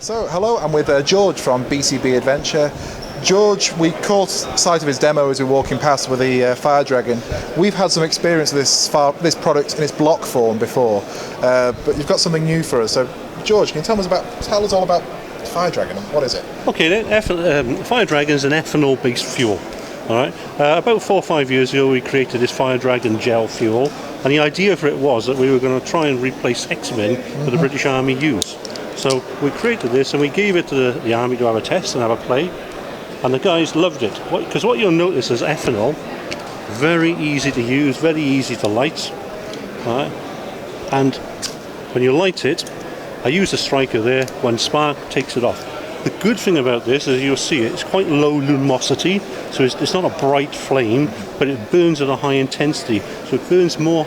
So, hello, I'm with George from BCB Adventure. George, we caught sight of his demo as we were walking past with the FireDragon. We've had some experience with this product in its block form before, but you've got something new for us. So, George, can you tell us all about FireDragon? What is it? Okay, FireDragon is an ethanol-based fuel. All right. About 4 or 5 years ago, we created this FireDragon gel fuel, and the idea for it was that we were going to try and replace X-Men that the British Army use. So we created this and we gave it to the Army to have a test and have a play, and the guys loved it. Because what you'll notice is ethanol, very easy to use, very easy to light. All right. And when you light it, I use the striker there. One spark takes it off. The good thing about this, as you'll see, it's quite low luminosity, so it's not a bright flame, but it burns at a high intensity. So it burns more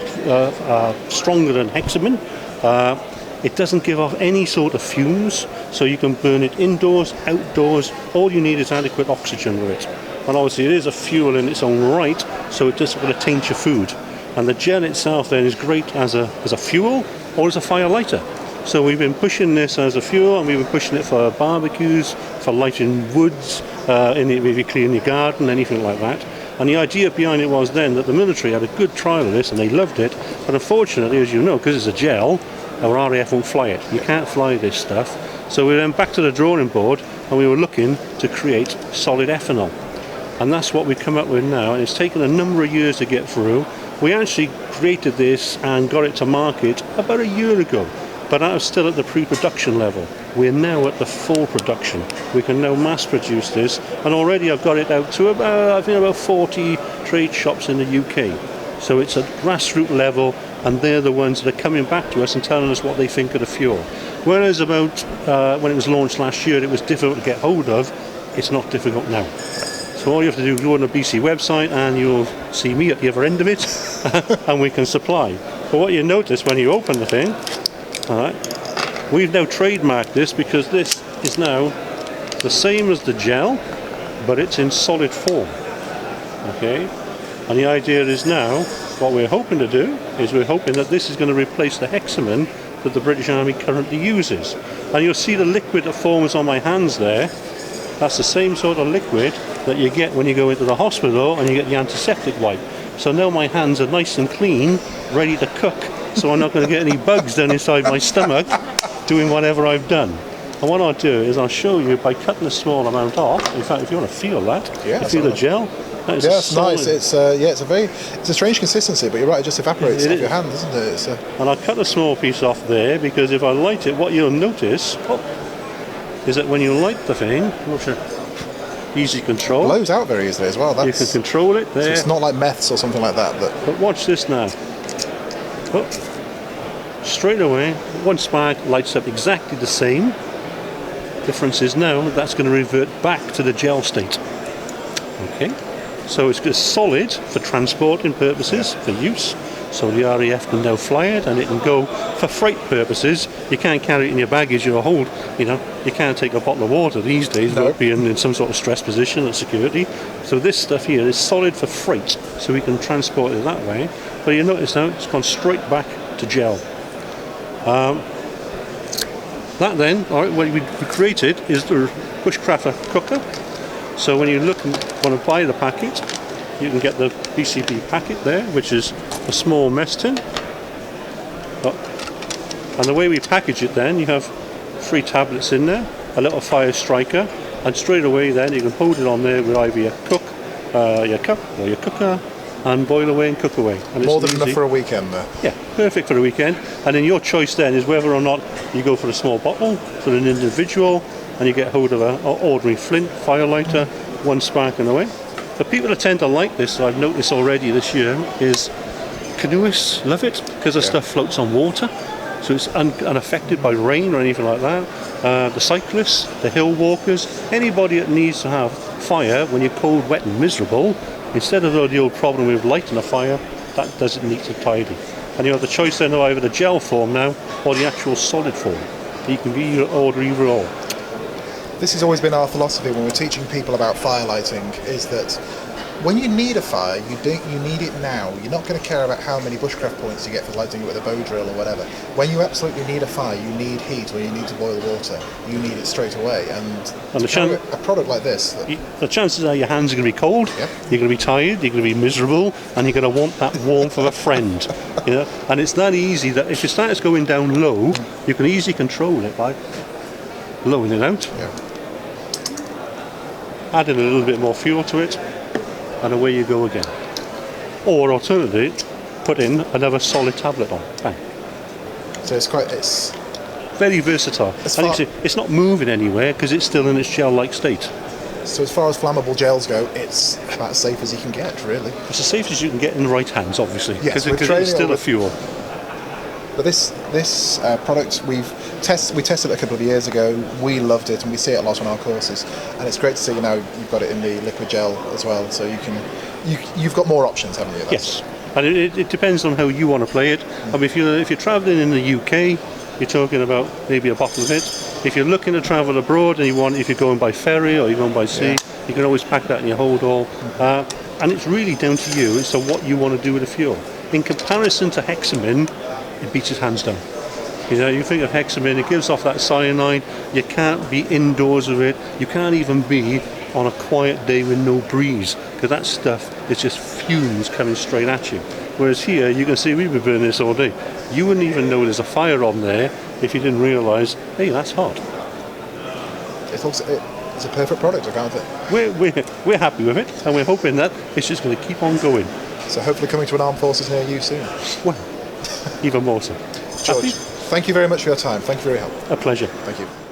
stronger than hexamen. It doesn't give off any sort of fumes, so you can burn it indoors, outdoors. All you need is adequate oxygen with it. And obviously it is a fuel in its own right, so it doesn't want to taint your food. And the gel itself then is great as a fuel or as a fire lighter. So we've been pushing this as a fuel, and we've been pushing it for barbecues, for lighting woods, maybe cleaning your garden, anything like that. And the idea behind it was then that the military had a good trial of this and they loved it, but unfortunately, as you know, because it's a gel, our RAF won't fly it. You can't fly this stuff. So we went back to the drawing board and we were looking to create solid ethanol. And that's what we've come up with now, and it's taken a number of years to get through. We actually created this and got it to market about a year ago, but that was still at the pre-production level. We're now at the full production. We can now mass produce this, and already I've got it out to about 40 trade shops in the UK. So it's at grassroots level, and they're the ones that are coming back to us and telling us what they think of the fuel. Whereas about when it was launched last year, it was difficult to get hold of. It's not difficult now. So all you have to do is go on the BC website and you'll see me at the other end of it, and we can supply. But what you notice when you open the thing, all right, we've now trademarked this because this is now the same as the gel, but it's in solid form. Okay, and the idea is now, what we're hoping to do is we're hoping that this is going to replace the hexamen that the British Army currently uses. And you'll see the liquid that forms on my hands there. That's the same sort of liquid that you get when you go into the hospital and you get the antiseptic wipe. So now my hands are nice and clean, ready to cook, so I'm not going to get any bugs down inside my stomach doing whatever I've done. And what I'll do is I'll show you by cutting a small amount off. In fact, if you want to feel that, you feel the gel. Yeah, it's nice. It's a strange consistency, but you're right. It just evaporates off your hand, doesn't it? And I'll cut a small piece off there because if I light it, what you'll notice is that when you light the thing, easy control. It blows out very easily as well. You can control it there. So it's not like meths or something like that. But watch this now. Straight away, one spark lights up exactly the same. Difference is now that's going to revert back to the gel state. Okay. So it's solid for transporting purposes, for use. So the RAF can now fly it, and it can go for freight purposes. You can't carry it in your baggage or hold. You can't take a bottle of water these days without being in some sort of stress position at security. So this stuff here is solid for freight, so we can transport it that way. But you notice now it's gone straight back to gel. That then, all right, what we created is the bushcraft cooker. So when you look and want to buy the packet, you can get the BCB packet there, which is a small mess tin. And the way we package it then, you have 3 tablets in there, a little fire striker, and straight away then you can hold it on there with either your cup or your cooker, and boil away and cook away. And more than enough for a weekend there. Yeah, perfect for a weekend. And then your choice then is whether or not you go for a small bottle, for an individual, and you get hold of an ordinary flint, fire lighter, one spark and away. The people that tend to like this, I've noticed already this year, is canoeists love it because the stuff floats on water, so it's unaffected by rain or anything like that. The cyclists, the hill walkers, anybody that needs to have fire when you're cold, wet and miserable, instead of the old problem with lighting a fire, that does it neat and tidy. And you have the choice then of either the gel form now or the actual solid form. You can order either or. This has always been our philosophy when we're teaching people about firelighting, is that when you need a fire, you need it now. You're not going to care about how many bushcraft points you get for lighting it with a bow drill or whatever. When you absolutely need a fire, you need heat, or you need to boil water. You need it straight away. And a product like this, the chances are your hands are going to be cold. Yep. You're going to be tired. You're going to be miserable, and you're going to want that warmth of a friend. You know, and it's that easy that if it starts going down low, you can easily control it by blowing it out, adding a little bit more fuel to it, and away you go again. Or alternatively, put in another solid tablet on. Bang. So it's very versatile. It's not moving anywhere because it's still in its gel-like state. So as far as flammable gels go, it's about as safe as you can get, really. It's as safe as you can get in the right hands, obviously, yes, because it's still a fuel. But this product we tested it a couple of years ago. We loved it, and we see it a lot on our courses. And it's great to see now you've got it in the liquid gel as well, so you've got more options, haven't you? Yes, and it depends on how you want to play it. I mean, if you're travelling in the UK, you're talking about maybe a bottle of it. If you're looking to travel abroad and if you're going by ferry or you're going by sea, you can always pack that in your hold all. And it's really down to you as to what you want to do with the fuel. In comparison to hexamin, it beats its hands down. You know, you think of hexamin, it gives off that cyanide. You can't be indoors with it. You can't even be on a quiet day with no breeze, because that stuff is just fumes coming straight at you. Whereas here, you can see we've been burning this all day. You wouldn't even know there's a fire on there if you didn't realise, hey, that's hot. It's a perfect product, I can't think. We're happy with it, and we're hoping that it's just going to keep on going. So hopefully coming to an armed forces near you soon. Well, even more so. George, thank you very much for your time. Thank you for your help. A pleasure. Thank you.